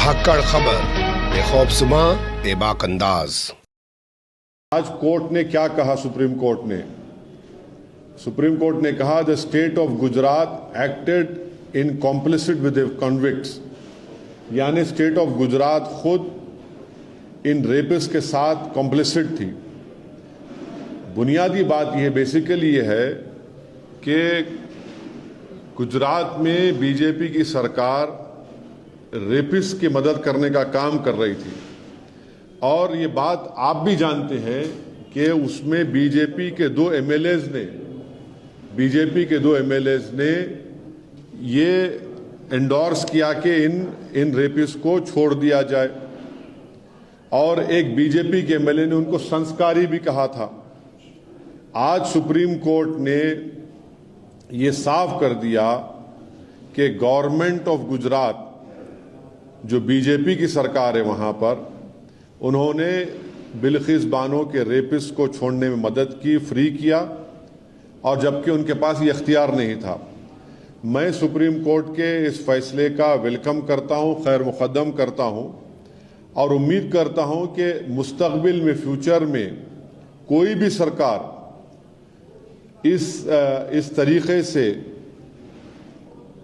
धाकड़ खबर बेखौफज़ुमा बेबाक अंदाज। आज कोर्ट ने क्या कहा? सुप्रीम कोर्ट ने कहा the state of Gujarat acted in complicit with convicts, यानी स्टेट ऑफ गुजरात खुद इन रेपिस्ट के साथ कॉम्प्लिसिट थी। बुनियादी बात यह बेसिकली ये है कि गुजरात में बीजेपी की सरकार रेपिस्ट की मदद करने का काम कर रही थी, और ये बात आप भी जानते हैं कि उसमें बीजेपी के दो एमएलएज ने ये एंडोर्स किया कि इन रेपिस्ट को छोड़ दिया जाए, और एक बीजेपी के एमएलए ने उनको संस्कारी भी कहा था। आज सुप्रीम कोर्ट ने ये साफ कर दिया कि गवर्नमेंट ऑफ गुजरात, जो बीजेपी की सरकार है वहां पर, उन्होंने बिल्किस बानो के रेपिस्ट को छोड़ने में मदद की, फ्री किया, और जबकि उनके पास ये इख्तियार नहीं था। मैं सुप्रीम कोर्ट के इस फैसले का वेलकम करता हूं, खैर मुकद्दम करता हूं, और उम्मीद करता हूं कि मुस्तकबिल में, फ्यूचर में कोई भी सरकार इस तरीके से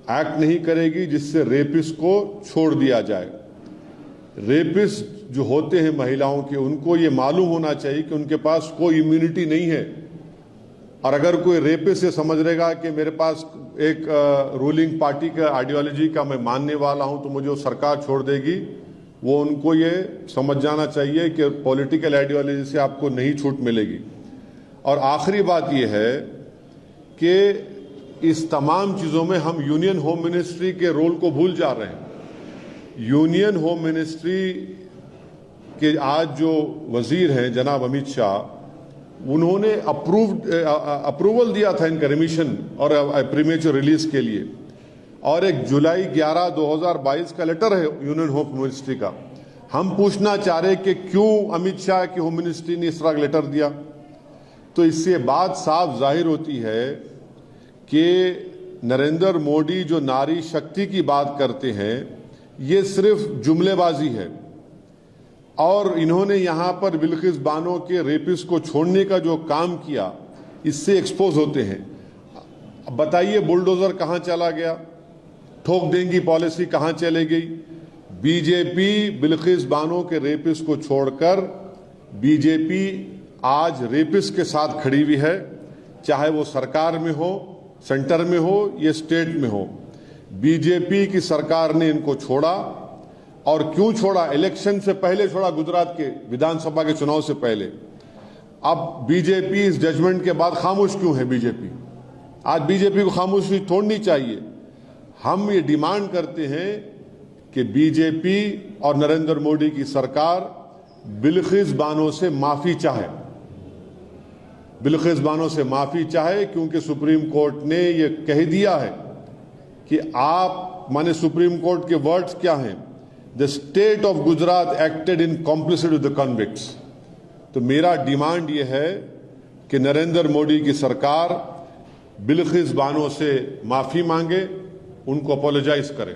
एक्ट नहीं करेगी जिससे रेपिस्ट को छोड़ दिया जाए। रेपिस्ट जो होते हैं महिलाओं के, उनको ये मालूम होना चाहिए कि उनके पास कोई इम्यूनिटी नहीं है, और अगर कोई रेपिस्ट ये समझ रहेगा कि मेरे पास एक रूलिंग पार्टी का आइडियोलॉजी का मैं मानने वाला हूं तो मुझे वो सरकार छोड़ देगी, वो उनको ये समझ जाना चाहिए कि पॉलिटिकल आइडियोलॉजी से आपको नहीं छूट मिलेगी। और आखिरी बात यह है कि इस तमाम चीज़ों में हम यूनियन होम मिनिस्ट्री के रोल को भूल जा रहे हैं। यूनियन होम मिनिस्ट्री के आज जो वजीर हैं जनाब अमित शाह, उन्होंने अप्रूवल दिया था इनका रिमिशन और प्रीमेच्योर रिलीज के लिए, और एक जुलाई 11, 2022 का लेटर है यूनियन होम मिनिस्ट्री का। हम पूछना चाह रहे कि क्यों अमित शाह की होम मिनिस्ट्री ने इस तरह लेटर दिया? तो इससे बात साफ जाहिर होती है कि नरेंद्र मोदी जो नारी शक्ति की बात करते हैं, ये सिर्फ जुमलेबाजी है, और इन्होंने यहां पर बिल्किस बानो के रेपिस्ट को छोड़ने का जो काम किया, इससे एक्सपोज होते हैं। अब बताइए बुलडोजर कहां चला गया? ठोक देंगी पॉलिसी कहां चले गई? बीजेपी बिल्किस बानो के रेपिस्ट को छोड़कर बीजेपी आज रेपिस्ट के साथ खड़ी हुई है, चाहे वो सरकार में हो, सेंटर में हो या स्टेट में हो। बीजेपी की सरकार ने इनको छोड़ा, और क्यों छोड़ा? इलेक्शन से पहले छोड़ा, गुजरात के विधानसभा के चुनाव से पहले। अब बीजेपी इस जजमेंट के बाद खामोश क्यों है? बीजेपी आज बीजेपी को खामोशी तोड़नी चाहिए। हम ये डिमांड करते हैं कि बीजेपी और नरेंद्र मोदी की सरकार बिल्किस बानो से माफी चाहे, क्योंकि सुप्रीम कोर्ट ने ये कह दिया है कि आप, माने सुप्रीम कोर्ट के वर्ड्स क्या हैं? The state of Gujarat acted in complicit with the convicts. तो मेरा डिमांड ये है कि नरेंद्र मोदी की सरकार बिल्किस बानो से माफी मांगे, उनको अपोलोजाइज करे।